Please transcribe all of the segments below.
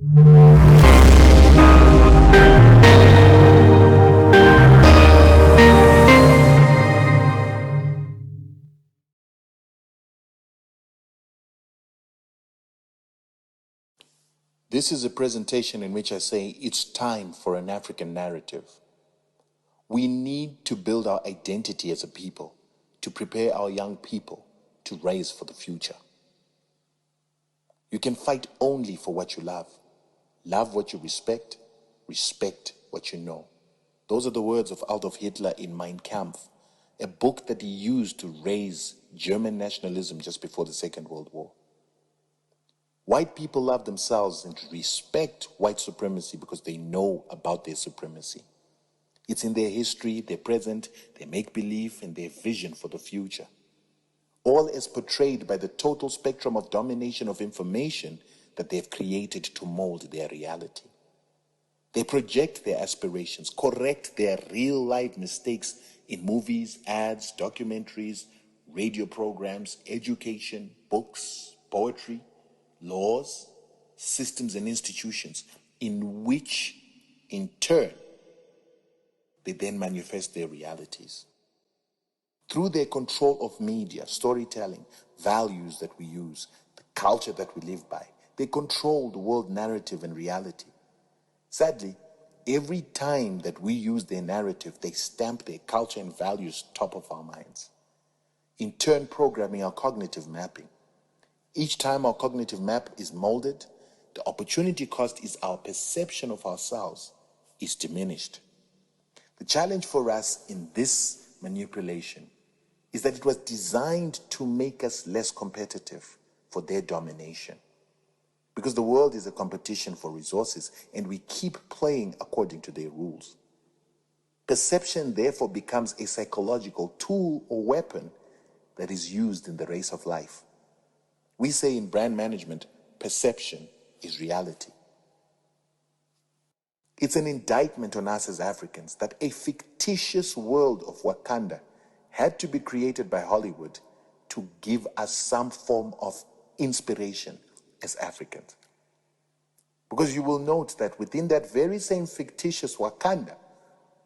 This is a presentation in which I say it's time for an African narrative. We need to build our identity as a people, to prepare our young people to raise for the future. You can fight only for what you love. Love what you respect, respect what you know. Those are the words of Adolf Hitler in Mein Kampf, a book that he used to raise German nationalism just before the Second World War. White people love themselves and respect white supremacy because they know about their supremacy. It's in their history, their present, their make-believe, and their vision for the future. All as portrayed by the total spectrum of domination of information that they've created to mold their reality. They project their aspirations, correct their real-life mistakes in movies, ads, documentaries, radio programs, education, books, poetry, laws, systems, and institutions, in which, in turn, they then manifest their realities. Through their control of media, storytelling, values that we use, the culture that we live by, they control the world narrative and reality. Sadly, every time that we use their narrative, they stamp their culture and values top of our minds, in turn programming our cognitive mapping. Each time our cognitive map is molded, the opportunity cost is our perception of ourselves is diminished. The challenge for us in this manipulation is that it was designed to make us less competitive for their domination. Because the world is a competition for resources and we keep playing according to their rules. Perception therefore becomes a psychological tool or weapon that is used in the race of life. We say in brand management, perception is reality. It's an indictment on us as Africans that a fictitious world of Wakanda had to be created by Hollywood to give us some form of inspiration as Africans. Because you will note that within that very same fictitious Wakanda,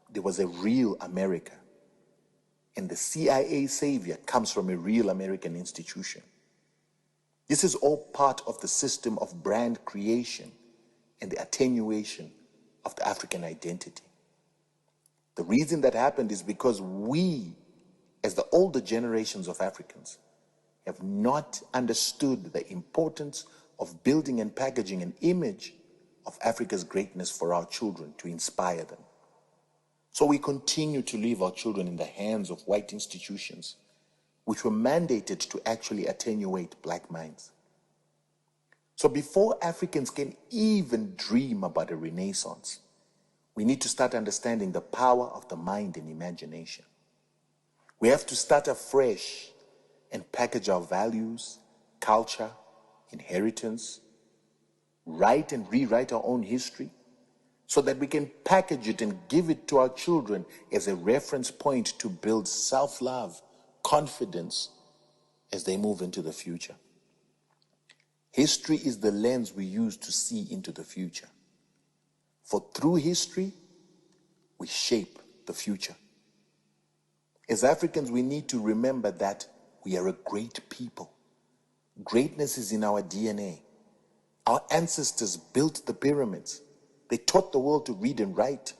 there was a real America. And the CIA savior comes from a real American institution. This is all part of the system of brand creation and the attenuation of the African identity. The reason that happened is because we, as the older generations of Africans, have not understood the importance of building and packaging an image of Africa's greatness for our children to inspire them. So we continue to leave our children in the hands of white institutions, which were mandated to actually attenuate black minds. So before Africans can even dream about a renaissance, we need to start understanding the power of the mind and imagination. We have to start afresh and package our values, culture, inheritance, write and rewrite our own history, so that we can package it and give it to our children as a reference point to build self-love, confidence as they move into the future. History is the lens we use to see into the future. For through history, we shape the future. As Africans, we need to remember that we are a great people. Greatness is in our DNA. Our ancestors built the pyramids. They taught the world to read and write.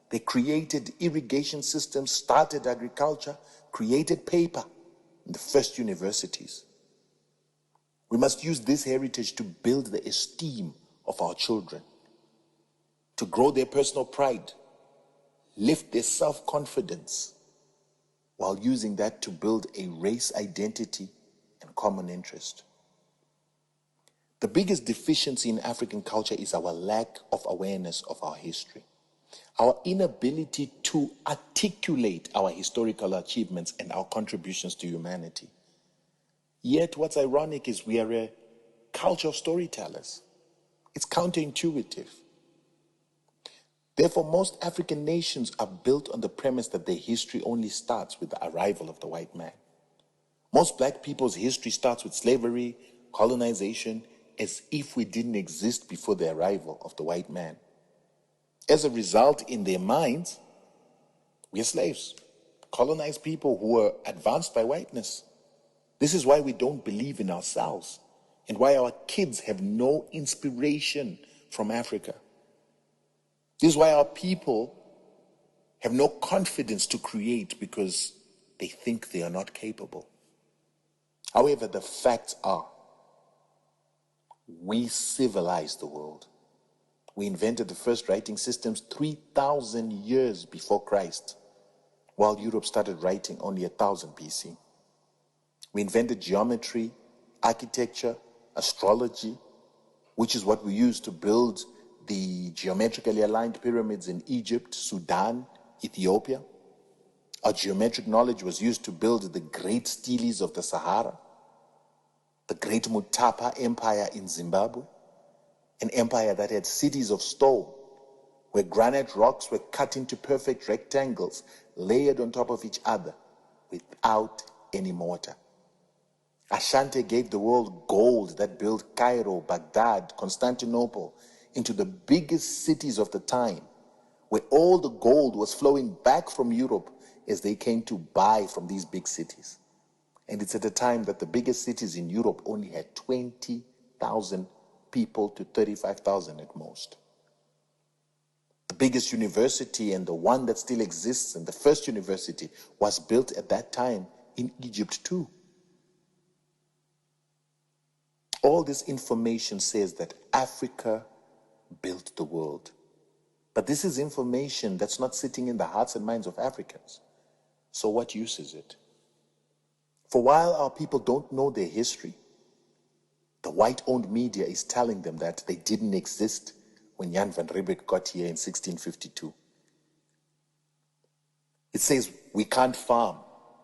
They created irrigation systems, started agriculture, created paper, and the first universities. We must use this heritage to build the esteem of our children, to grow their personal pride, lift their self-confidence, while using that to build a race identity and common interest. The biggest deficiency in African culture is our lack of awareness of our history, our inability to articulate our historical achievements and our contributions to humanity. Yet what's ironic is we are a culture of storytellers. It's counterintuitive. Therefore, most African nations are built on the premise that their history only starts with the arrival of the white man. Most black people's history starts with slavery, colonization, as if we didn't exist before the arrival of the white man. As a result, in their minds, we are slaves, colonized people who were advanced by whiteness. This is why we don't believe in ourselves and why our kids have no inspiration from Africa. This is why our people have no confidence to create because they think they are not capable. However, the facts are, we civilized the world. We invented the first writing systems 3,000 years before Christ, while Europe started writing only 1000 BC. We invented geometry, architecture, astrology, which is what we use to build the geometrically aligned pyramids in Egypt, Sudan, Ethiopia. Our geometric knowledge was used to build the great steles of the Sahara, the great Mutapa Empire in Zimbabwe, an empire that had cities of stone, where granite rocks were cut into perfect rectangles, layered on top of each other, without any mortar. Ashanti gave the world gold that built Cairo, Baghdad, Constantinople into the biggest cities of the time, where all the gold was flowing back from Europe as they came to buy from these big cities. And it's at a time that the biggest cities in Europe only had 20,000 people to 35,000 at most. The biggest university, and the one that still exists, and the first university, was built at that time in Egypt too. All this information says that Africa built the world. But this is information that's not sitting in the hearts and minds of Africans. So what use is it? For while our people don't know their history, the white-owned media is telling them that they didn't exist when Jan van Riebeeck got here in 1652. It says we can't farm,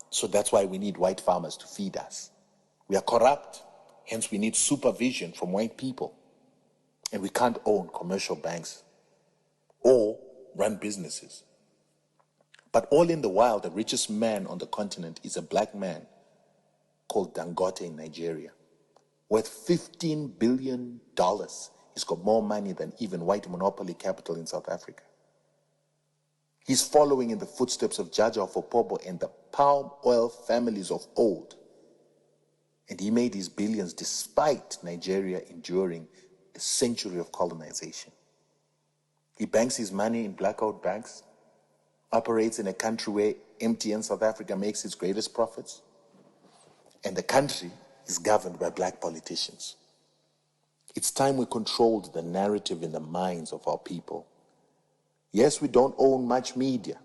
so that's why we need white farmers to feed us. We are corrupt, hence we need supervision from white people. And we can't own commercial banks or run businesses. But all in the while, the richest man on the continent is a black man called Dangote in Nigeria, worth $15 billion. He's got more money than even white monopoly capital in South Africa. He's following in the footsteps of Jaja of Opobo and the palm oil families of old. And he made his billions despite Nigeria enduring a century of colonization. He banks his money in blackout banks, operates in a country where MTN South Africa makes its greatest profits, and the country is governed by black politicians. It's time we controlled the narrative in the minds of our people. Yes, we don't own much media,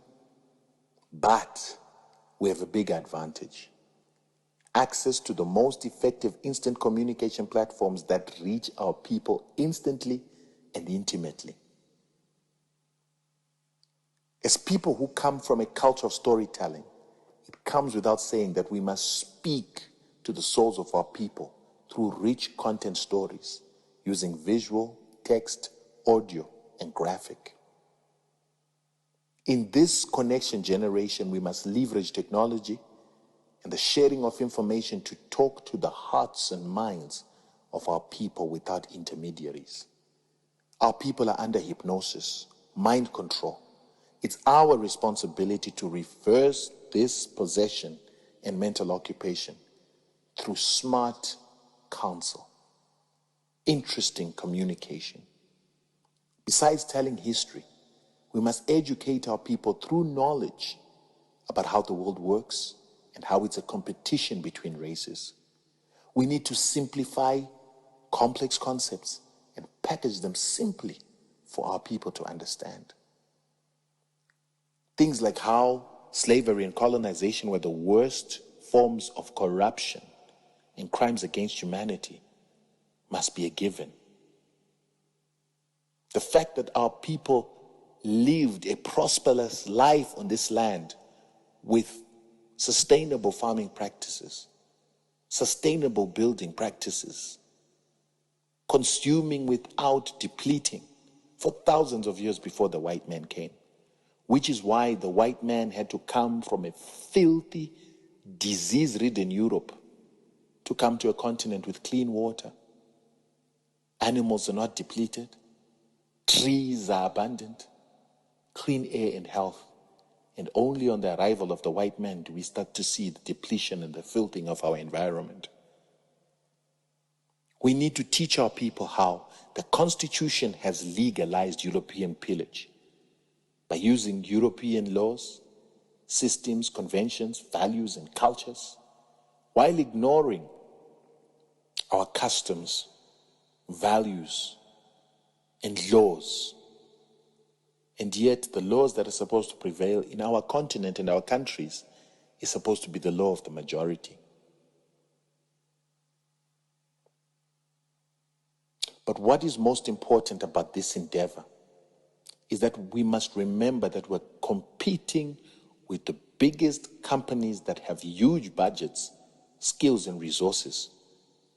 but we have a big advantage. Access to the most effective instant communication platforms that reach our people instantly and intimately. As people who come from a culture of storytelling, it comes without saying that we must speak to the souls of our people through rich content stories, using visual, text, audio, and graphic. In this connection generation, we must leverage technology and the sharing of information to talk to the hearts and minds of our people without intermediaries. Our people are under hypnosis, mind control. It's our responsibility to reverse this possession and mental occupation through smart counsel, interesting communication. Besides telling history, we must educate our people through knowledge about how the world works and how it's a competition between races. We need to simplify complex concepts and package them simply for our people to understand. Things like how slavery and colonization were the worst forms of corruption and crimes against humanity must be a given. The fact that our people lived a prosperous life on this land with sustainable farming practices, sustainable building practices, consuming without depleting for thousands of years before the white man came. Which is why the white man had to come from a filthy, disease-ridden Europe to come to a continent with clean water. Animals are not depleted. Trees are abundant. Clean air and health. And only on the arrival of the white man do we start to see the depletion and the filthing of our environment. We need to teach our people how the Constitution has legalized European pillage by using European laws, systems, conventions, values, and cultures, while ignoring our customs, values, and laws. And yet the laws that are supposed to prevail in our continent and our countries is supposed to be the law of the majority. But what is most important about this endeavor is that we must remember that we're competing with the biggest companies that have huge budgets, skills, and resources,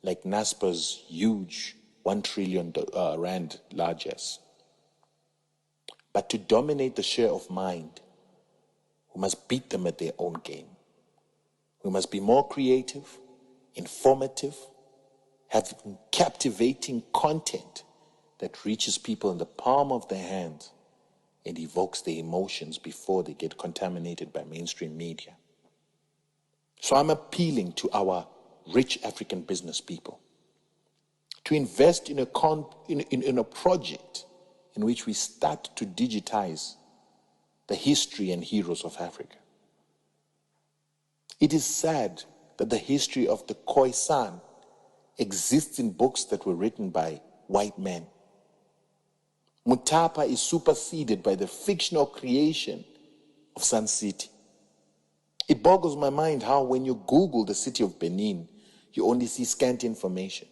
like NASPA's huge 1 trillion rand largesse. But to dominate the share of mind, we must beat them at their own game. We must be more creative, informative, have captivating content that reaches people in the palm of their hand and evokes their emotions before they get contaminated by mainstream media. So I'm appealing to our rich African business people to invest in a project in which we start to digitize the history and heroes of Africa. It is sad that the history of the Khoisan exists in books that were written by white men. Mutapa is superseded by the fictional creation of Sun City. It boggles my mind how when you Google the city of Benin, you only see scant information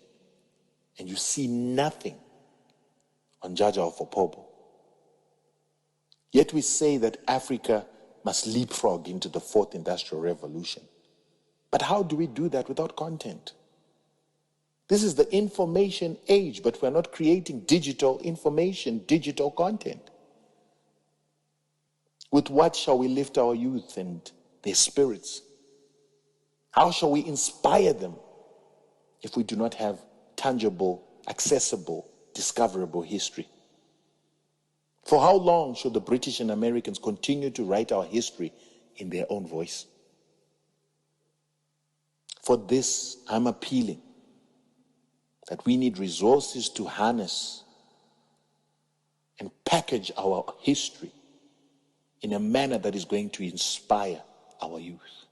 and you see nothing on Jaja of Opobo. Yet we say that Africa must leapfrog into the fourth industrial revolution. But how do we do that without content? This is the information age, but we're not creating digital information, digital content. With what shall we lift our youth and their spirits? How shall we inspire them if we do not have tangible, accessible, discoverable history? For how long should the British and Americans continue to write our history in their own voice? For this, I'm appealing that we need resources to harness and package our history in a manner that is going to inspire our youth.